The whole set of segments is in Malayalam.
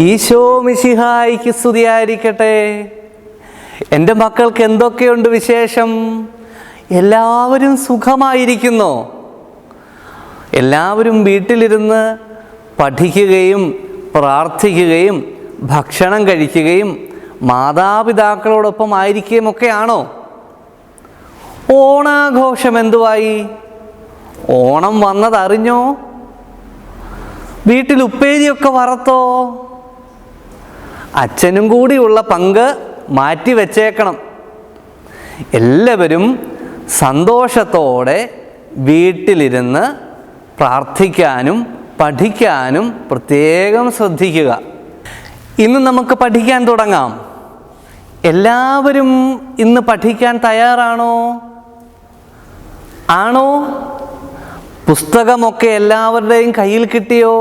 ഈശോ മിശിഹായിക്ക് സ്തുതിയായിരിക്കട്ടെ. എൻ്റെ മക്കൾക്ക് എന്തൊക്കെയുണ്ട് വിശേഷം? എല്ലാവരും സുഖമായിരിക്കുന്നോ? എല്ലാവരും വീട്ടിലിരുന്ന് പഠിക്കുകയും പ്രാർത്ഥിക്കുകയും ഭക്ഷണം കഴിക്കുകയും മാതാപിതാക്കളോടൊപ്പം ആയിരിക്കുകയും ഒക്കെയാണോ? ഓണാഘോഷം എന്തുവായി? ഓണം വന്നതറിഞ്ഞോ? വീട്ടിൽ ഉപ്പേരിയൊക്കെ വറുത്തോ? അച്ഛനും കൂടിയുള്ള പങ്ക് മാറ്റി വച്ചേക്കണം. എല്ലാവരും സന്തോഷത്തോടെ വീട്ടിലിരുന്ന് പ്രാർത്ഥിക്കാനും പഠിക്കാനും പ്രത്യേകം ശ്രദ്ധിക്കുക. ഇന്ന് നമുക്ക് പഠിക്കാൻ തുടങ്ങാം. എല്ലാവരും ഇന്ന് പഠിക്കാൻ തയ്യാറാണോ? ആണോ? പുസ്തകമൊക്കെ എല്ലാവരുടെയും കയ്യിൽ കിട്ടിയോ?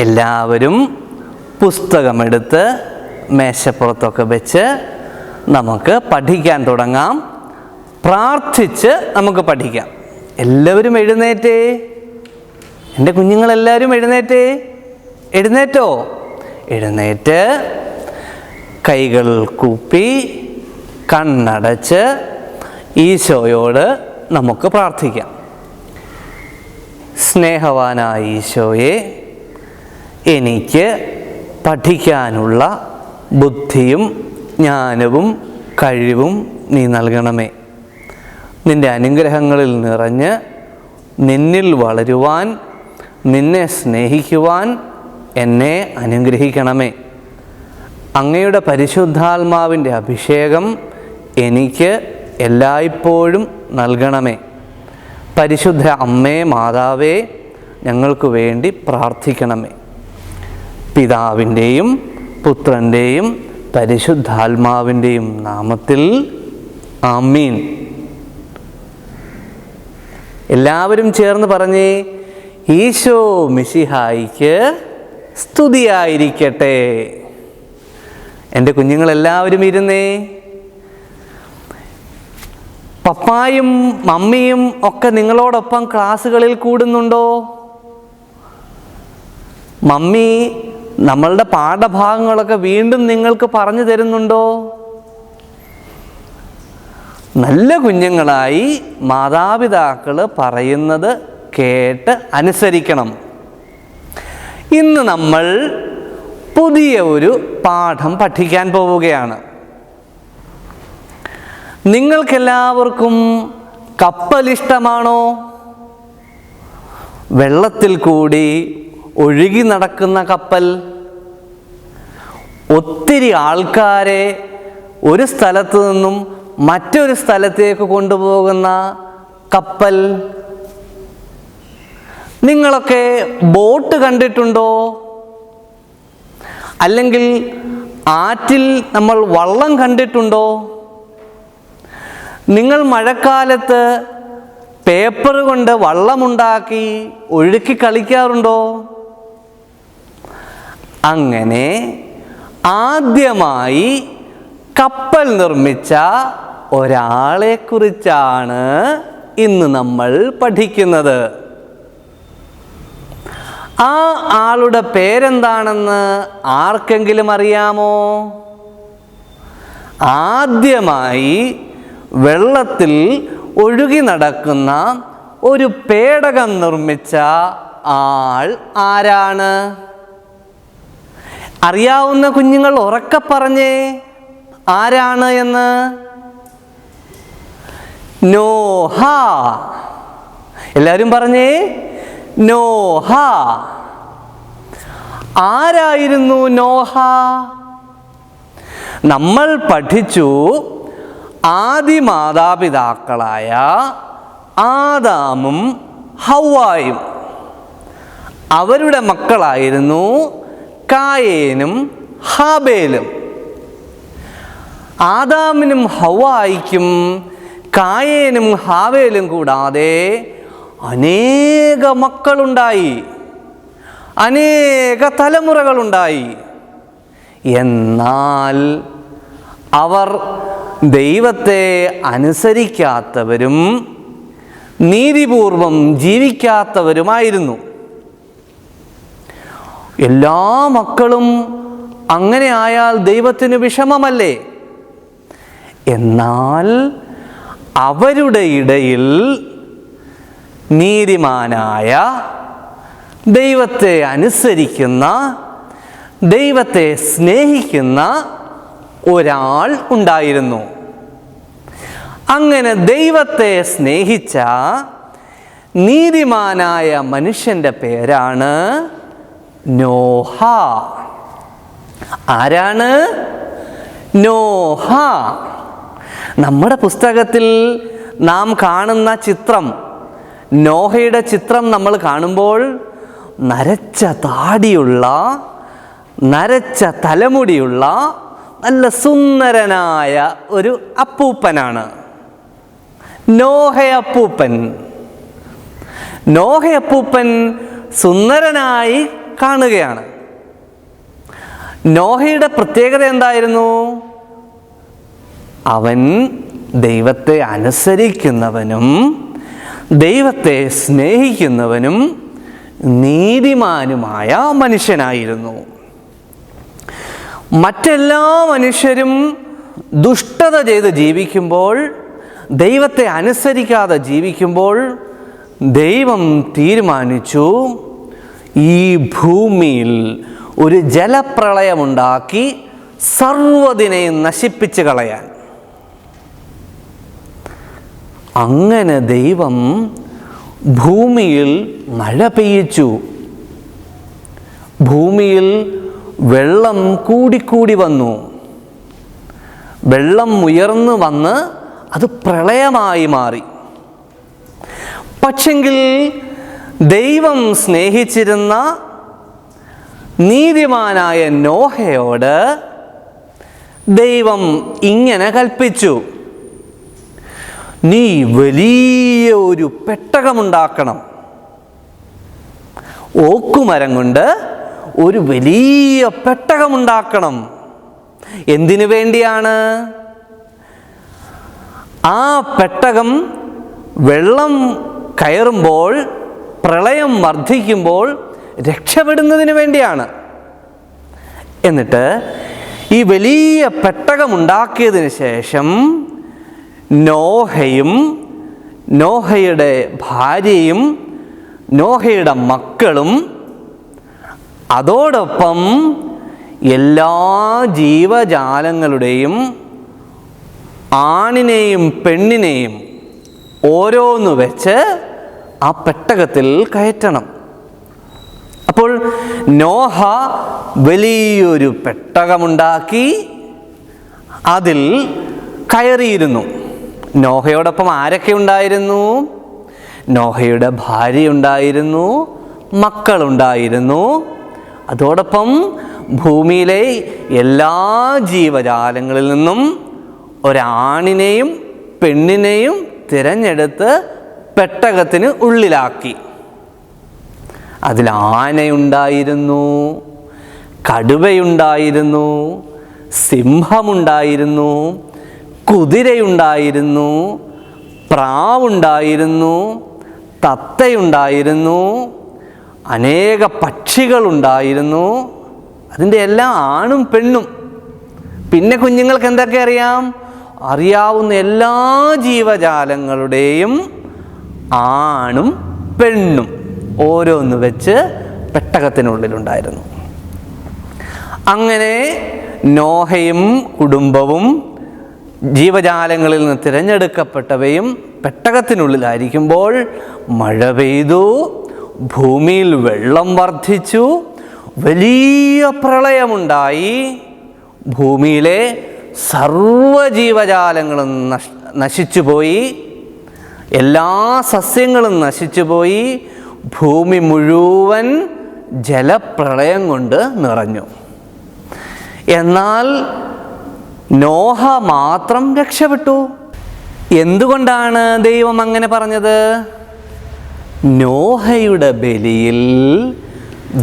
എല്ലാവരും പുസ്തകമെടുത്ത് മേശപ്പുറത്തൊക്കെ വെച്ച് നമുക്ക് പഠിക്കാൻ തുടങ്ങാം. പ്രാർത്ഥിച്ച് നമുക്ക് പഠിക്കാം. എല്ലാവരും എഴുന്നേറ്റേ. എൻ്റെ കുഞ്ഞുങ്ങളെല്ലാവരും എഴുന്നേറ്റേ. എഴുന്നേറ്റോ? എഴുന്നേറ്റ് കൈകൾ കൂപ്പി കണ്ണടച്ച് ഈശോയോട് നമുക്ക് പ്രാർത്ഥിക്കാം. സ്നേഹവാനായ ഈശോയെ, എനിക്ക് പഠിക്കാനുള്ള ബുദ്ധിയും ജ്ഞാനവും കഴിവും നീ നൽകണമേ. നിൻ്റെ അനുഗ്രഹങ്ങളിൽ നിറഞ്ഞ് നിന്നിൽ വളരുവാൻ, നിന്നെ സ്നേഹിക്കുവാൻ എന്നെ അനുഗ്രഹിക്കണമേ. അങ്ങയുടെ പരിശുദ്ധാത്മാവിൻ്റെ അഭിഷേകം എനിക്ക് എല്ലായ്പ്പോഴും നൽകണമേ. പരിശുദ്ധ അമ്മേ മാതാവേ, ഞങ്ങൾക്ക് വേണ്ടി പ്രാർത്ഥിക്കണമേ. പിതാവിൻ്റെയും പുത്രൻ്റെയും പരിശുദ്ധാത്മാവിൻ്റെയും നാമത്തിൽ ആമീൻ. എല്ലാവരും ചേർന്ന് പറഞ്ഞേ, ഈശോ മിശിഹായിക്ക് സ്തുതിയായിരിക്കട്ടെ. എൻ്റെ കുഞ്ഞുങ്ങളെല്ലാവരും ഇരുന്നേ. പപ്പായും മമ്മിയും ഒക്കെ നിങ്ങളോടൊപ്പം ക്ലാസ്സുകളിൽ കൂടുന്നുണ്ടോ? മമ്മി നമ്മളുടെ പാഠഭാഗങ്ങളൊക്കെ വീണ്ടും നിങ്ങൾക്ക് പറഞ്ഞു തരുന്നുണ്ടോ? നല്ല കുഞ്ഞുങ്ങളായി മാതാപിതാക്കൾ പറയുന്നത് കേട്ട് അനുസരിക്കണം. ഇന്ന് നമ്മൾ പുതിയ ഒരു പാഠം പഠിക്കാൻ പോവുകയാണ്. നിങ്ങൾക്കെല്ലാവർക്കും കപ്പൽ ഇഷ്ടമാണോ? വെള്ളത്തിൽ കൂടി ഒഴുകി നടക്കുന്ന കപ്പൽ. ഒത്തിരി ആൾക്കാരെ ഒരു സ്ഥലത്തു നിന്നും മറ്റൊരു സ്ഥലത്തേക്ക് കൊണ്ടുപോകുന്ന കപ്പൽ. നിങ്ങളൊക്കെ ബോട്ട് കണ്ടിട്ടുണ്ടോ? അല്ലെങ്കിൽ ആറ്റിൽ നമ്മൾ വള്ളം കണ്ടിട്ടുണ്ടോ? നിങ്ങൾ മഴക്കാലത്ത് പേപ്പർ കൊണ്ട് വള്ളമുണ്ടാക്കി ഒഴുക്കി കളിക്കാറുണ്ടോ? അങ്ങനെ ആദ്യമായി കപ്പൽ നിർമ്മിച്ച ഒരാളെക്കുറിച്ചാണ് ഇന്ന് നമ്മൾ പഠിക്കുന്നത്. ആ ആളുടെ പേരെന്താണെന്ന് ആർക്കെങ്കിലും അറിയാമോ? ആദ്യമായി വെള്ളത്തിൽ ഒഴുകി നടക്കുന്ന ഒരു പേടകം നിർമ്മിച്ച ആൾ ആരാണ്? അറിയാവുന്ന കുഞ്ഞുങ്ങൾ ഉറക്കെ പറഞ്ഞേ, ആരാണ് എന്ന്. നോഹ. എല്ലാവരും പറഞ്ഞേ, നോഹ. ആരായിരുന്നു നോഹ? നമ്മൾ പഠിച്ചു, ആദി മാതാപിതാക്കളായ ആദാമും ഹവ്വായും അവരുടെ മക്കളായിരുന്നു കായേനും ഹാബേലും. ആദാമിനും ഹവ്വായിക്കും കായേനും ഹാബേലും കൂടാതെ അനേക മക്കളുണ്ടായി, അനേക തലമുറകളുണ്ടായി. എന്നാൽ അവർ ദൈവത്തെ അനുസരിക്കാത്തവരും നീതിപൂർവം ജീവിക്കാത്തവരുമായിരുന്നു. എല്ലാ മക്കളും അങ്ങനെ ആയാൽ ദൈവത്തിന് വിഷമമല്ലേ? എന്നാൽ അവരുടെ ഇടയിൽ നീതിമാനായ, ദൈവത്തെ അനുസരിക്കുന്ന, ദൈവത്തെ സ്നേഹിക്കുന്ന ഒരാൾ ഉണ്ടായിരുന്നു. അങ്ങനെ ദൈവത്തെ സ്നേഹിച്ച നീതിമാനായ മനുഷ്യൻ്റെ പേരാണ് നോഹ. ആരാണ്? നോഹ. നമ്മുടെ പുസ്തകത്തിൽ നാം കാണുന്ന ചിത്രം, നോഹയുടെ ചിത്രം നമ്മൾ കാണുമ്പോൾ നരച്ച താടിയുള്ള, നരച്ച തലമുടിയുള്ള നല്ല സുന്ദരനായ ഒരു അപ്പൂപ്പനാണ് നോഹയപ്പൂപ്പൻ. നോഹയപ്പൂപ്പൻ സുന്ദരനായി കാണുകയാണ്. നോഹയുടെ പ്രത്യേകത എന്തായിരുന്നു? അവൻ ദൈവത്തെ അനുസരിക്കുന്നവനും ദൈവത്തെ സ്നേഹിക്കുന്നവനും നീതിമാനുമായ മനുഷ്യനായിരുന്നു. മറ്റെല്ലാ മനുഷ്യരും ദുഷ്ടത ചെയ്ത് ജീവിക്കുമ്പോൾ, ദൈവത്തെ അനുസരിക്കാതെ ജീവിക്കുമ്പോൾ ദൈവം തീരുമാനിച്ചു ഈ ഭൂമിയിൽ ഒരു ജലപ്രളയമുണ്ടാക്കി സർവ്വതിനെയും നശിപ്പിച്ച് കളയാൻ. അങ്ങനെ ദൈവം ഭൂമിയിൽ മഴ പെയ്യിച്ചു. ഭൂമിയിൽ വെള്ളം കൂടിക്കൂടി വന്നു. വെള്ളം ഉയർന്നു വന്ന് അത് പ്രളയമായി മാറി. പക്ഷെങ്കിൽ ദൈവം സ്നേഹിച്ചിരുന്ന നീതിമാനായ നോഹയോട് ദൈവം ഇങ്ങനെ കൽപ്പിച്ചു, നീ വലിയ ഒരു പെട്ടകമുണ്ടാക്കണം. ഓക്കുമരം കൊണ്ട് ഒരു വലിയ പെട്ടകമുണ്ടാക്കണം. എന്തിനു വേണ്ടിയാണ്? ആ പെട്ടകം വെള്ളം കയറുമ്പോൾ, പ്രളയം വർദ്ധിക്കുമ്പോൾ രക്ഷപ്പെടുന്നതിന് വേണ്ടിയാണ്. എന്നിട്ട് ഈ വലിയ പെട്ടകമുണ്ടാക്കിയതിന് ശേഷം നോഹയും നോഹയുടെ ഭാര്യയും നോഹയുടെ മക്കളും അതോടൊപ്പം എല്ലാ ജീവജാലങ്ങളുടെയും ആണിനെയും പെണ്ണിനെയും ഓരോന്ന് വെച്ച് ആ പെട്ടകത്തിൽ കയറ്റണം. അപ്പോൾ നോഹ വലിയൊരു പെട്ടകമുണ്ടാക്കി അതിൽ കയറിയിരുന്നു. നോഹയോടൊപ്പം ആരൊക്കെ ഉണ്ടായിരുന്നു? നോഹയുടെ ഭാര്യ ഉണ്ടായിരുന്നു, മക്കളുണ്ടായിരുന്നു. അതോടൊപ്പം ഭൂമിയിലെ എല്ലാ ജീവജാലങ്ങളിൽ നിന്നും ഒരാണിനെയും പെണ്ണിനെയും തിരഞ്ഞെടുത്ത് പെട്ടകത്തിന് ഉള്ളിലാക്കി. അതിൽ ആനയുണ്ടായിരുന്നു, കടുവയുണ്ടായിരുന്നു, സിംഹമുണ്ടായിരുന്നു, കുതിരയുണ്ടായിരുന്നു, പ്രാവുണ്ടായിരുന്നു, തത്തയുണ്ടായിരുന്നു, അനേക പക്ഷികളുണ്ടായിരുന്നു. അതിൻ്റെ എല്ലാം ആണും പെണ്ണും. പിന്നെ കുഞ്ഞുങ്ങൾക്ക് എന്തൊക്കെ അറിയാം? അറിയാവുന്ന എല്ലാ ജീവജാലങ്ങളുടെയും ആണും പെണ്ണും ഓരോന്ന് വെച്ച് പെട്ടകത്തിനുള്ളിലുണ്ടായിരുന്നു. അങ്ങനെ നോഹയും കുടുംബവും ജീവജാലങ്ങളിൽ നിന്ന് തിരഞ്ഞെടുക്കപ്പെട്ടവയും പെട്ടകത്തിനുള്ളിലായിരിക്കുമ്പോൾ മഴ പെയ്തു, ഭൂമിയിൽ വെള്ളം വർദ്ധിച്ചു, വലിയ പ്രളയമുണ്ടായി. ഭൂമിയിലെ സർവ്വജീവജാലങ്ങളും നശിച്ചുപോയി, എല്ലാ സസ്യങ്ങളും നശിച്ചുപോയി. ഭൂമി മുഴുവൻ ജലപ്രളയം കൊണ്ട് നിറഞ്ഞു. എന്നാൽ നോഹ മാത്രം രക്ഷപ്പെട്ടു. എന്തുകൊണ്ടാണ് ദൈവം അങ്ങനെ പറഞ്ഞത്? നോഹയുടെ ബലിയിൽ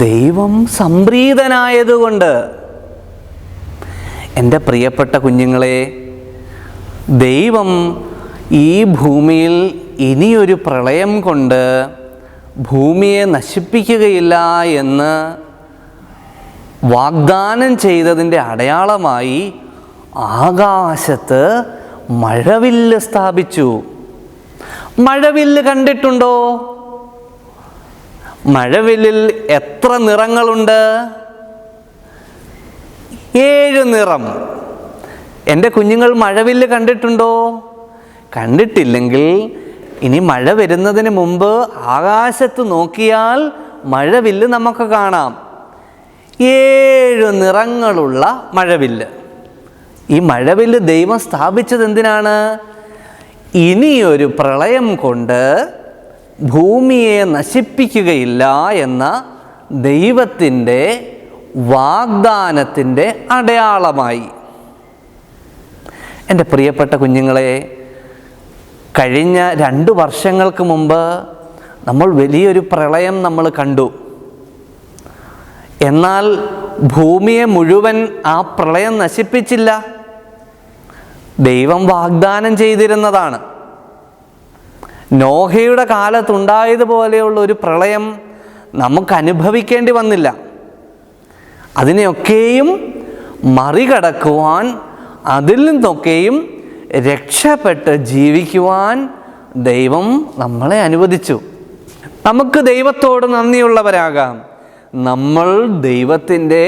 ദൈവം സംപ്രീതനായതുകൊണ്ട്. എൻ്റെ പ്രിയപ്പെട്ട കുഞ്ഞുങ്ങളെ, ദൈവം ഈ ഭൂമിയിൽ ഇനിയൊരു പ്രളയം കൊണ്ട് ഭൂമിയെ നശിപ്പിക്കുകയില്ല എന്ന് വാഗ്ദാനം ചെയ്തതിൻ്റെ അടയാളമായി ആകാശത്ത് മഴവില്ല് സ്ഥാപിച്ചു. മഴവില്ല് കണ്ടിട്ടുണ്ടോ? മഴവില്ലിൽ എത്ര നിറങ്ങളുണ്ട്? 7 നിറം. എൻ്റെ കുഞ്ഞുങ്ങൾ മഴവില്ല് കണ്ടിട്ടുണ്ടോ? കണ്ടിട്ടില്ലെങ്കിൽ ഇനി മഴ വരുന്നതിന് മുമ്പ് ആകാശത്ത് നോക്കിയാൽ മഴവില്ല് നമുക്ക് കാണാം. 7 നിറങ്ങളുള്ള മഴവില്ല്. ഈ മഴവില്ല് ദൈവം സ്ഥാപിച്ചത് എന്തിനാണ്? ഇനിയൊരു പ്രളയം കൊണ്ട് ഭൂമിയെ നശിപ്പിക്കുകയില്ല എന്ന ദൈവത്തിൻ്റെ വാഗ്ദാനത്തിൻ്റെ അടയാളമായി. എൻ്റെ പ്രിയപ്പെട്ട കുഞ്ഞുങ്ങളെ, കഴിഞ്ഞ 2 വർഷങ്ങൾക്ക് മുമ്പ് നമ്മൾ വലിയൊരു പ്രളയം നമ്മൾ കണ്ടു. എന്നാൽ ഭൂമിയെ മുഴുവൻ ആ പ്രളയം നശിപ്പിച്ചില്ല. ദൈവം വാഗ്ദാനം ചെയ്തിരുന്നതാണ്. നോഹയുടെ കാലത്തുണ്ടായതുപോലെയുള്ള ഒരു പ്രളയം നമുക്ക് അനുഭവിക്കേണ്ടി വന്നില്ല. അതിനെയൊക്കെയും മറികടക്കുവാൻ, അതിൽ നിന്നൊക്കെയും രക്ഷപ്പെട്ട് ജീവിക്കുവാൻ ദൈവം നമ്മളെ അനുവദിച്ചു. നമുക്ക് ദൈവത്തോട് നന്ദിയുള്ളവരാകാം. നമ്മൾ ദൈവത്തിൻ്റെ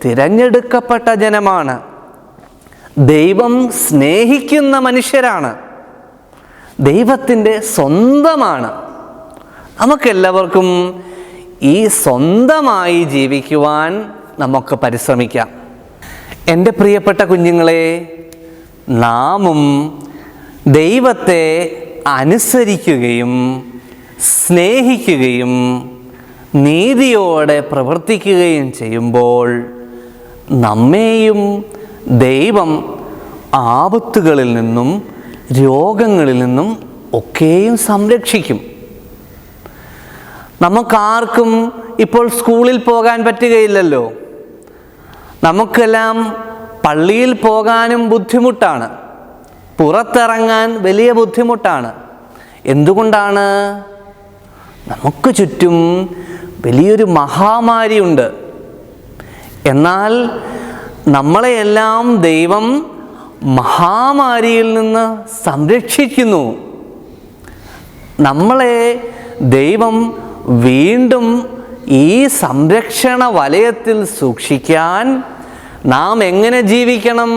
തിരഞ്ഞെടുക്കപ്പെട്ട ജനമാണ്. ദൈവം സ്നേഹിക്കുന്ന മനുഷ്യരാണ്. ദൈവത്തിൻ്റെ സ്വന്തമാണ്. നമുക്കെല്ലാവർക്കും ഈ സ്വന്തമായി ജീവിക്കുവാൻ നമുക്ക് പരിശ്രമിക്കാം. എൻ്റെ പ്രിയപ്പെട്ട കുഞ്ഞുങ്ങളെ, നാമും ദൈവത്തെ അനുസരിക്കുകയും സ്നേഹിക്കുകയും നീതിയോടെ പ്രവർത്തിക്കുകയും ചെയ്യുമ്പോൾ നമ്മെയും ദൈവം ആപത്തുകളിൽ നിന്നും രോഗങ്ങളിൽ നിന്നും ഒക്കെയും സംരക്ഷിക്കും. നമുക്കാർക്കും ഇപ്പോൾ സ്കൂളിൽ പോകാൻ പറ്റുകയില്ലല്ലോ. നമുക്കെല്ലാം പള്ളിയിൽ പോകാനും ബുദ്ധിമുട്ടാണ്, പുറത്തിറങ്ങാൻ വലിയ ബുദ്ധിമുട്ടാണ്. എന്തുകൊണ്ടാണ്? നമുക്ക് ചുറ്റും വലിയൊരു മഹാമാരിയുണ്ട്. എന്നാൽ നമ്മളെയെല്ലാം ദൈവം മഹാമാരിയിൽ നിന്ന് സംരക്ഷിക്കുന്നു. നമ്മളെ ദൈവം വീണ്ടും ഈ സംരക്ഷണ വലയത്തിൽ സൂക്ഷിക്കാൻ നാം എങ്ങനെ ജീവിക്കണം?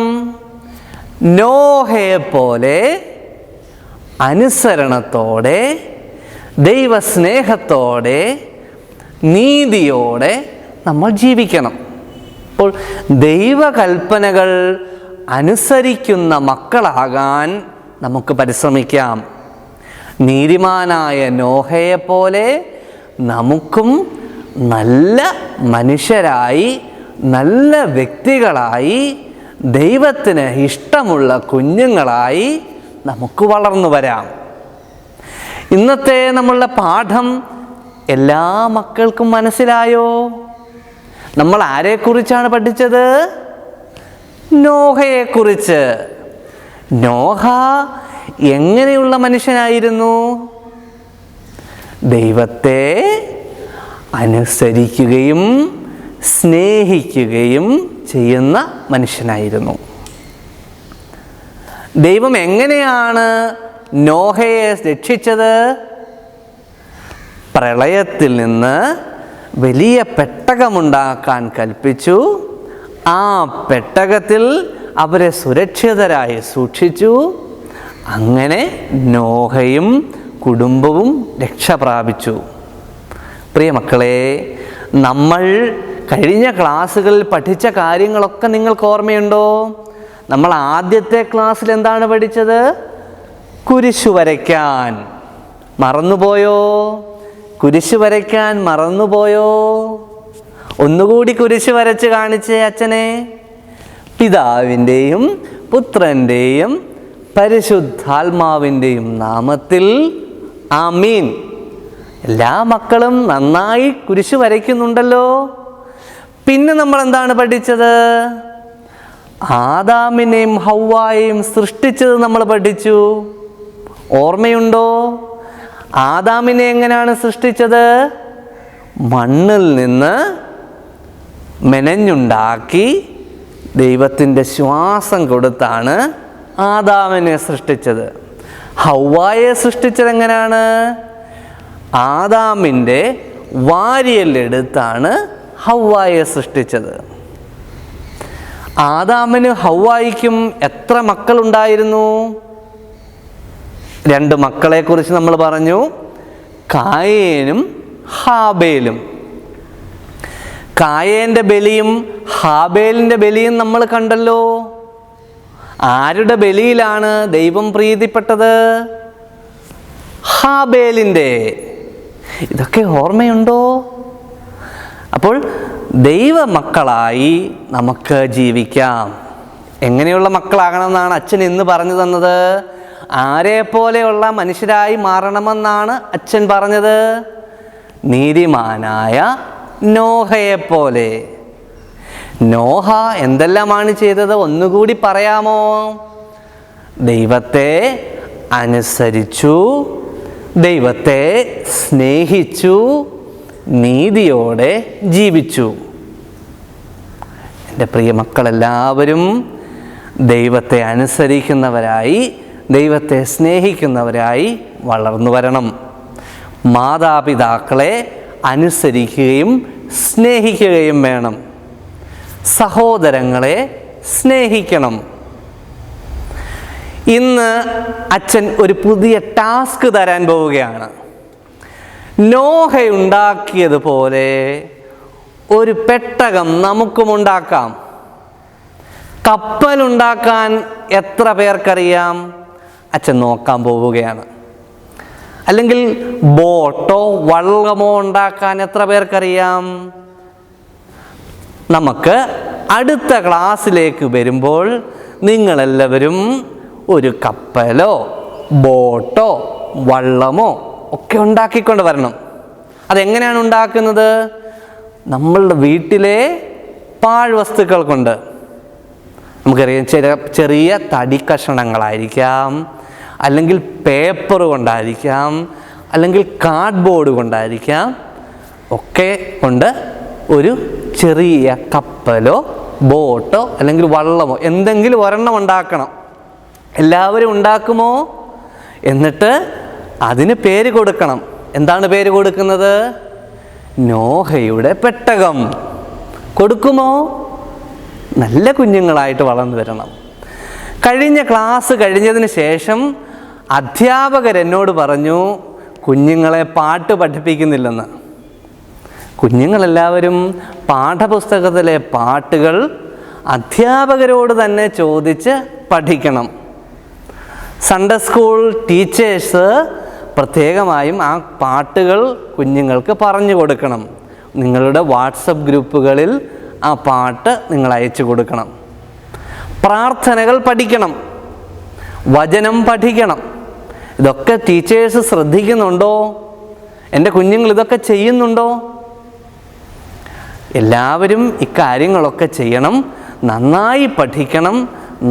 നോഹയെ പോലെ അനുസരണത്തോടെ, ദൈവസ്നേഹത്തോടെ, നീതിയോടെ നമ്മൾ ജീവിക്കണം. അപ്പോൾ ദൈവകൽപ്പനകൾ അനുസരിക്കുന്ന മക്കളാകാൻ നമുക്ക് പരിശ്രമിക്കാം. നീതിമാനായ നോഹയെ പോലെ നമുക്കും നല്ല മനുഷ്യരായി, നല്ല വ്യക്തികളായി, ദൈവത്തിന് ഇഷ്ടമുള്ള കുഞ്ഞുങ്ങളായി നമുക്ക് വളർന്നു വരാം. ഇന്നത്തെ നമ്മളുടെ പാഠം എല്ലാ മക്കൾക്കും മനസ്സിലായോ? നമ്മൾ ആരെക്കുറിച്ചാണ് പഠിച്ചത്? നോഹയെക്കുറിച്ച്. നോഹ എങ്ങനെയുള്ള മനുഷ്യനായിരുന്നു? ദൈവത്തെ അനുസരിക്കുകയും സ്നേഹിക്കുകയും ചെയ്യുന്ന മനുഷ്യനായിരുന്നു. ദൈവം എങ്ങനെയാണ് നോഹയെ രക്ഷിച്ചത്? പ്രളയത്തിൽ നിന്ന് വലിയ പെട്ടകമുണ്ടാക്കാൻ കൽപ്പിച്ചു. ആ പെട്ടകത്തിൽ അവരെ സുരക്ഷിതരായി സൂക്ഷിച്ചു. അങ്ങനെ നോഹയും കുടുംബവും രക്ഷ പ്രാപിച്ചു. പ്രിയ മക്കളെ, നമ്മൾ കഴിഞ്ഞ ക്ലാസ്സുകളിൽ പഠിച്ച കാര്യങ്ങളൊക്കെ നിങ്ങൾക്ക് ഓർമ്മയുണ്ടോ? നമ്മൾ ആദ്യത്തെ ക്ലാസ്സിൽ എന്താണ് പഠിച്ചത്? കുരിശു വരയ്ക്കാൻ. മറന്നുപോയോ? കുരിശു വരയ്ക്കാൻ മറന്നുപോയോ? ഒന്നുകൂടി കുരിശു വരച്ച് കാണിച്ചേ അച്ഛനെ. പിതാവിൻ്റെയും പുത്രൻ്റെയും പരിശുദ്ധാത്മാവിൻ്റെയും നാമത്തിൽ ആമീൻ. എല്ലാ മക്കളും നന്നായി കുരിശു വരയ്ക്കുന്നുണ്ടല്ലോ. പിന്നെ നമ്മൾ എന്താണ് പഠിച്ചത്? ആദാമിനെയും ഹവ്വായെയും സൃഷ്ടിച്ചത് നമ്മൾ പഠിച്ചു. ഓർമ്മയുണ്ടോ? ആദാമിനെ എങ്ങനെയാണ് സൃഷ്ടിച്ചത്? മണ്ണിൽ നിന്ന് മെനഞ്ഞുണ്ടാക്കി ദൈവത്തിൻ്റെ ശ്വാസം കൊടുത്താണ് ആദാമിനെ സൃഷ്ടിച്ചത്. ഹവ്വായെ സൃഷ്ടിച്ചത് എങ്ങനെയാണ്? ആദാമിൻ്റെ വാരിയെല്ലെടുത്താണ് ഹവ്വായെ സൃഷ്ടിച്ചത്. ആദാമിന് ഹവ്വായിക്കും എത്ര മക്കളുണ്ടായിരുന്നു? 2 മക്കളെക്കുറിച്ച് നമ്മൾ പറഞ്ഞു, കായേനും ഹാബേലും. കായേൻ്റെ ബലിയും ഹാബേലിൻ്റെ ബലിയും നമ്മൾ കണ്ടല്ലോ. ആരുടെ ബലിയിലാണ് ദൈവം പ്രീതിപ്പെട്ടത്? ഹാബേലിൻ്റെ. ഇതൊക്കെ ഓർമ്മയുണ്ടോ? അപ്പോൾ ദൈവമക്കളായി നമുക്ക് ജീവിക്കാം. എങ്ങനെയുള്ള മക്കളാകണമെന്നാണ് അച്ഛൻ ഇന്ന് പറഞ്ഞു തന്നത്? ആരെപ്പോലെയുള്ള മനുഷ്യരായി മാറണമെന്നാണ് അച്ഛൻ പറഞ്ഞത്? നീതിമാനായ നോഹയെപ്പോലെ. നോഹ എന്തെല്ലാമാണ് ചെയ്തത്? ഒന്നുകൂടി പറയാമോ? ദൈവത്തെ അനുസരിച്ചു, ദൈവത്തെ സ്നേഹിച്ചു, നീതിയോടെ ജീവിച്ചു. എൻ്റെ പ്രിയ മക്കളെല്ലാവരും ദൈവത്തെ അനുസരിക്കുന്നവരായി, ദൈവത്തെ സ്നേഹിക്കുന്നവരായി വളർന്നു വരണം. മാതാപിതാക്കളെ അനുസരിക്കുകയും സ്നേഹിക്കുകയും വേണം. സഹോദരങ്ങളെ സ്നേഹിക്കണം. ഇന്ന് അച്ഛൻ ഒരു പുതിയ ടാസ്ക് തരാൻ പോവുകയാണ്. നോഹയുണ്ടാക്കിയതുപോലെ ഒരു പെട്ടകം നമുക്കും ഉണ്ടാക്കാം. കപ്പലുണ്ടാക്കാൻ എത്ര പേർക്കറിയാം? അച്ഛൻ നോക്കാൻ പോവുകയാണ്. അല്ലെങ്കിൽ ബോട്ടോ വള്ളമോ ഉണ്ടാക്കാൻ എത്ര പേർക്കറിയാം? നമുക്ക് അടുത്ത ക്ലാസ്സിലേക്ക് വരുമ്പോൾ നിങ്ങളെല്ലാവരും ഒരു കപ്പലോ ബോട്ടോ വള്ളമോ ഒക്കെ ഉണ്ടാക്കിക്കൊണ്ട് വരണം. അതെങ്ങനെയാണ് ഉണ്ടാക്കുന്നത്? നമ്മളുടെ വീട്ടിലെ പാഴ്വസ്തുക്കൾ കൊണ്ട്. നമുക്കറിയാം, ചെറിയ തടി കഷണങ്ങളായിരിക്കാം, അല്ലെങ്കിൽ പേപ്പർ കൊണ്ടായിരിക്കാം, അല്ലെങ്കിൽ കാർഡ്ബോർഡ് കൊണ്ടായിരിക്കാം. ഒക്കെ കൊണ്ട് ഒരു ചെറിയ കപ്പലോ ബോട്ടോ അല്ലെങ്കിൽ വള്ളമോ എന്തെങ്കിലും ഒരെണ്ണം ഉണ്ടാക്കണം. എല്ലാവരും ഉണ്ടാക്കുമോ? എന്നിട്ട് അതിന് പേര് കൊടുക്കണം. എന്താണ് പേര് കൊടുക്കുന്നത്? നോഹയുടെ പെട്ടകം. കൊടുക്കുമോ? നല്ല കുഞ്ഞുങ്ങളായിട്ട് വളർന്നു വരണം. കഴിഞ്ഞ ക്ലാസ് കഴിഞ്ഞതിന് ശേഷം അധ്യാപകർ എന്നോട് പറഞ്ഞു, കുഞ്ഞുങ്ങളെ പാട്ട് പഠിപ്പിക്കുന്നില്ലെന്ന്. കുഞ്ഞുങ്ങളെല്ലാവരും പാഠപുസ്തകത്തിലെ പാട്ടുകൾ അധ്യാപകരോട് തന്നെ ചോദിച്ച് പഠിക്കണം. സൺഡേ സ്കൂൾ ടീച്ചേഴ്സ് പ്രത്യേകമായും ആ പാട്ടുകൾ കുഞ്ഞുങ്ങൾക്ക് പറഞ്ഞു കൊടുക്കണം. നിങ്ങളുടെ വാട്സപ്പ് ഗ്രൂപ്പുകളിൽ ആ പാട്ട് നിങ്ങൾ അയച്ചു കൊടുക്കണം. പ്രാർത്ഥനകൾ പഠിക്കണം, വചനം പഠിക്കണം. ഇതൊക്കെ ടീച്ചേഴ്സ് ശ്രദ്ധിക്കുന്നുണ്ടോ? എൻ്റെ കുഞ്ഞുങ്ങൾ ഇതൊക്കെ ചെയ്യുന്നുണ്ടോ? എല്ലാവരും ഇക്കാര്യങ്ങളൊക്കെ ചെയ്യണം. നന്നായി പഠിക്കണം,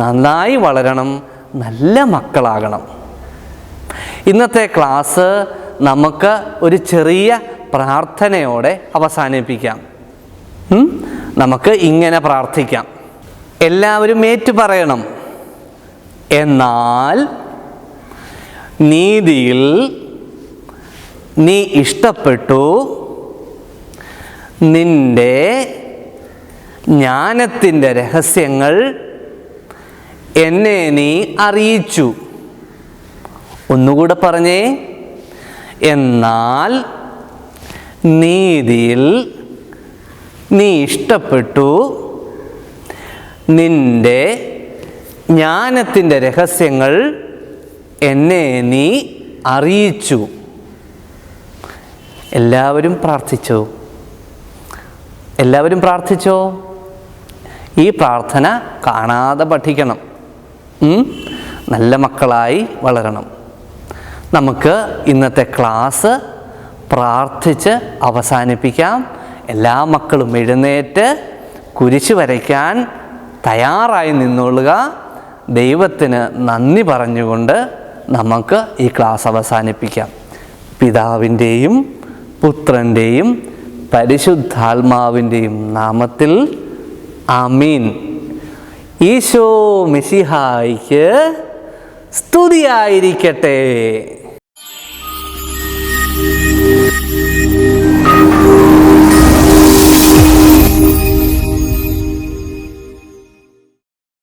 നന്നായി വളരണം, നല്ല മക്കളാകണം. ഇന്നത്തെ ക്ലാസ് നമുക്ക് ഒരു ചെറിയ പ്രാർത്ഥനയോടെ അവസാനിപ്പിക്കാം. നമുക്ക് ഇങ്ങനെ പ്രാർത്ഥിക്കാം. എല്ലാവരും ഏറ്റു പറയണം. എന്നാൽ നീതിയിൽ നീ ഇഷ്ടപ്പെട്ടു, നിന്റെ ജ്ഞാനത്തിൻ്റെ രഹസ്യങ്ങൾ എന്നെ നീ അറിയിച്ചു. ഒന്നുകൂടെ പറഞ്ഞേ. എന്നാൽ നീതിയിൽ നീ ഇഷ്ടപ്പെട്ടു, നിന്റെ ജ്ഞാനത്തിൻ്റെ രഹസ്യങ്ങൾ എന്നെ നീ അറിയിച്ചു. എല്ലാവരും പ്രാർത്ഥിച്ചോ? എല്ലാവരും പ്രാർത്ഥിച്ചോ? ഈ പ്രാർത്ഥന കാണാതെ പഠിക്കണം. നല്ല മക്കളായി വളരണം. നമുക്ക് ഇന്നത്തെ ക്ലാസ് പ്രാർത്ഥിച്ച് അവസാനിപ്പിക്കാം. എല്ലാ മക്കളും എഴുന്നേറ്റ് കുരിശ് വരയ്ക്കാൻ തയ്യാറായി നിന്നോളുക. ദൈവത്തിന് നന്ദി പറഞ്ഞുകൊണ്ട് നമുക്ക് ഈ ക്ലാസ് അവസാനിപ്പിക്കാം. പിതാവിൻ്റെയും പുത്രൻ്റെയും പരിശുദ്ധാത്മാവിൻ്റെയും നാമത്തിൽ ആമീൻ. ഈശോ മിശിഹായിക്ക് സ്തുതിയായിരിക്കട്ടെ.